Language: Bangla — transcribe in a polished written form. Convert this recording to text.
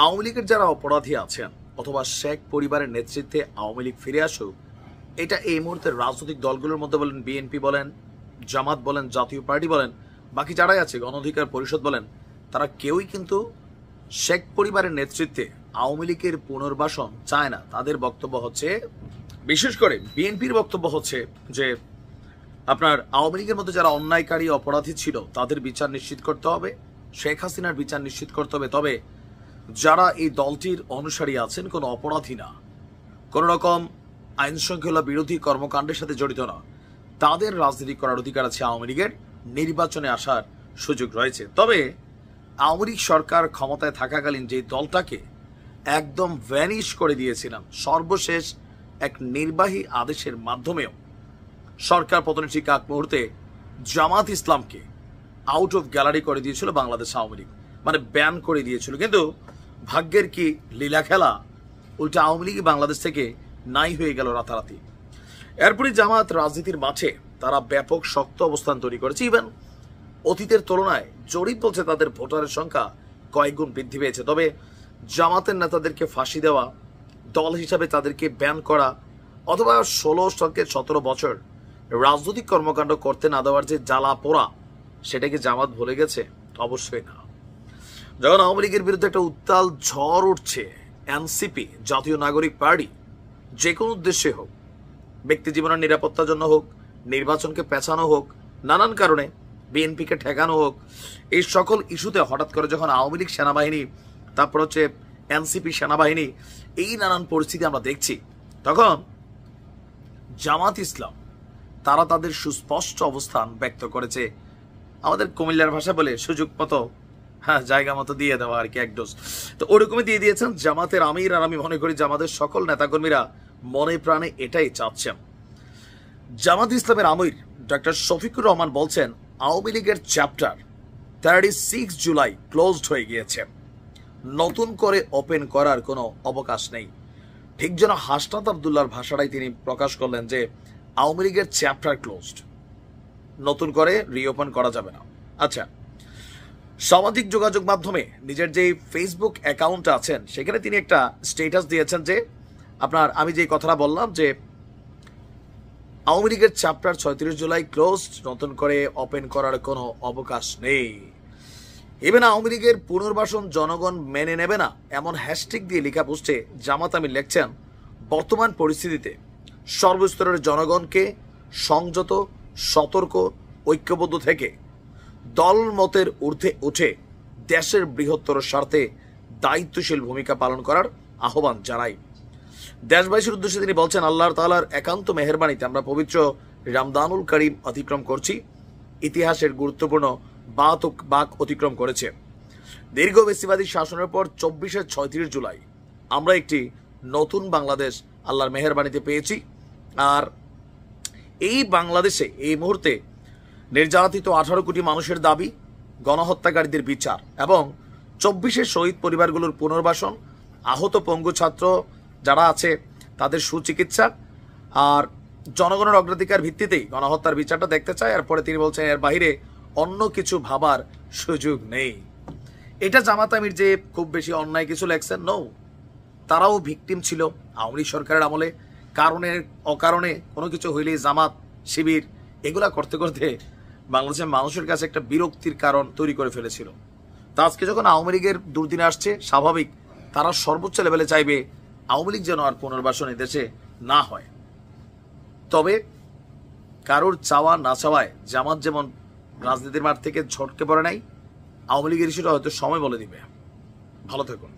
আওয়ামী লীগের যারা অপরাধী আছেন অথবা শেখ পরিবারের নেতৃত্বে আওয়ামী লীগ ফিরে আসুক, এটা এই মুহূর্তে রাজনৈতিক দলগুলোর মধ্যে বলেন, বিএনপি বলেন, জামাত বলেন, জাতীয় পার্টি বলেন, বাকি যারাই আছে গণ অধিকার পরিষদ বলেন, তারা কেউই কিন্তু শেখ পরিবারের নেতৃত্বে আওয়ামী লীগের পুনর্বাসন চায় না। তাদের বক্তব্য হচ্ছে, বিশেষ করে বিএনপির বক্তব্য হচ্ছে যে আপনার আওয়ামী লীগের মধ্যে যারা অন্যায়কারী অপরাধী ছিল তাদের বিচার নিশ্চিত করতে হবে, শেখ হাসিনার বিচার নিশ্চিত করতে হবে। তবে যারা এই দলটির অনুসারী আছেন কোনো অপরাধী না, কোন রকম আইন শৃঙ্খলা বিরোধী কর্মকাণ্ডের সাথে জড়িত না, তাদের রাজনীতি করার অধিকার আছে। আওয়ামী লীগের নির্বাচনে আসার সুযোগ রয়েছে। তবে আওয়ামী লীগ সরকার ক্ষমতায় থাকাকালীন যে দলটাকে একদম ভ্যানিশ করে দিয়েছিলাম, সর্বশেষ এক নির্বাহী আদেশের মাধ্যমেও সরকার পতনের ঠিক আগ মুহূর্তে জামাত ইসলামকে আউট অফ গ্যালারি করে দিয়েছিল বাংলাদেশ আওয়ামী লীগ, মানে ব্যান করে দিয়েছিল। কিন্তু ভাগ্যের কি লীলা খেলা, উল্টা আওয়ামী লীগ বাংলাদেশ থেকে নাই হয়ে গেল রাতারাতি। এরপরই জামাত রাজনীতির মাঠে তারা ব্যাপক শক্ত অবস্থান তৈরি করেছে। ইভেন অতীতের তুলনায় জরিপ বলছে তাদের ভোটারের সংখ্যা কয়েক গুণ বৃদ্ধি পেয়েছে। তবে জামাতের নেতাদেরকে ফাঁসি দেওয়া, দল হিসাবে তাদেরকে ব্যান করা, অথবা 16-17 বছর রাজনৈতিক কর্মকাণ্ড করতে না দেওয়ার যে জ্বালা পোড়া, সেটাকে জামাত ভুলে গেছে? অবশ্যই না। যখন আওয়ামী লীগের বিরুদ্ধে একটা উত্তাল ঝড় উঠছে, এনসিপি, জাতীয় নাগরিক পার্টি, যে কোনো উদ্দেশ্যে হোক, ব্যক্তি জীবনের নিরাপত্তার জন্য হোক, নির্বাচনকে পেছানো হোক, নানান কারণে বিএনপিকে ঠেকানো হোক, এই সকল ইস্যুতে হঠাৎ করে যখন আওয়ামী লীগ সেনাবাহিনী, তারপর হচ্ছে এনসিপি সেনাবাহিনী, এই নানান পরিস্থিতি আমরা দেখছি, তখন জামাত ইসলাম তারা তাদের সুস্পষ্ট অবস্থান ব্যক্ত করেছে। আমাদের কুমিল্লার ভাষা বলে সুযোগ মতো, হ্যাঁ, জায়গা মতো দিয়ে দেওয়া আর কি, এক ডোজ। তো ওরকমই দিয়ে দিয়েছেন জামাতের আমির। আর আমি মনে করি জামাতের সকল নেতাকর্মীরা মনে প্রাণে এটাই চাচ্ছেন। জামাত ইসলামের আমির ডক্টর শফিকুর রহমান বলছেন, আওয়ামী লীগের চ্যাপ্টার 36 জুলাই ক্লোজড হয়ে গিয়েছে, নতুন করে ওপেন করার কোনো অবকাশ নেই। ঠিক যেন হাসনাত আব্দুল্লাহর ভাষাটাই তিনি প্রকাশ করলেন যে আওয়ামী লীগের চ্যাপ্টার ক্লোজড, নতুন করে রিওপেন করা যাবে না। আচ্ছা, সামাজিক যোগাযোগ মাধ্যমে নিজের যে ফেসবুক অ্যাকাউন্ট আছেন সেখানে তিনি একটা স্ট্যাটাস দিয়েছেন যে আপনার, আমি যে কথাটা বললাম যে আওয়ামী লীগের চ্যাপ্টার 36 জুলাই ক্লোজড, নতুন করে ওপেন করার কোনো অবকাশ নেই। ইভেন আওয়ামী লীগের পুনর্বাসন জনগণ মেনে নেবে না এমন হ্যাশট্যাগ দিয়ে লেখা পোস্টে জামাত আমির লিখছেন, বর্তমান পরিস্থিতিতে সর্বস্তরের জনগণকে সংযত, সতর্ক, ঐক্যবদ্ধ থেকে দল মতের ঊর্ধ্বে উঠে দেশের বৃহত্তর স্বার্থে দায়িত্বশীল ভূমিকা পালন করার আহ্বান জানাই। দেশবাসীর উদ্দেশ্যে তিনি বলছেন, আল্লাহ তাআলার একান্ত মেহেরবানিতে আমরা পবিত্র রমজানুল করিম অতিক্রম করছি। ইতিহাসের গুরুত্বপূর্ণ বাক অতিক্রম করেছে। দীর্ঘ বেশিবাদী শাসনের পর 36 জুলাই আমরা একটি নতুন বাংলাদেশ আল্লাহর মেহেরবানিতে পেয়েছি। আর এই বাংলাদেশে এই মুহূর্তে নির্যাতিত 18 কোটি মানুষের দাবি, গণহত্যাকারীদের বিচার এবং 24 শহীদ পরিবারগুলোর পুনর্বাসন, আহত পঙ্গু ছাত্র যারা আছে তাদের সুচিকিৎসা, আর জনগণের অগ্রাধিকার ভিত্তিতেই গণহত্যার বিচারটা দেখতে চায়। এরপরে তিনি বলছেন, এর বাইরে অন্য কিছু ভাবার সুযোগ নেই। এটা জামাত আমির যে খুব বেশি অন্যায় কিছু লেখছেন, নো, তারাও ভিকটিম ছিল আওয়ামী লীগ সরকারের আমলে। কারণে অকারণে কোনো কিছু হইলেই জামাত, শিবির এগুলা করতে করতে বাংলাদেশের মানুষের কাছে একটা বিরক্তির কারণ তৈরি করে ফেলেছিল। তা আজকে যখন আওয়ামী লীগের দুর্দিন আসছে, স্বাভাবিক তারা সর্বোচ্চ লেভেলে চাইবে আওয়ামী লীগ যেন আর পুনর্বাসন এদেশে না হয়। তবে কারোর চাওয়া না চাওয়ায় জামাত যেমন রাজনীতির মাঠ থেকে ঝটকে পড়ে নাই, আওয়ামী লীগের ইস্যুটা হয়তো সময় বলে দিবে। ভালো থাকুন।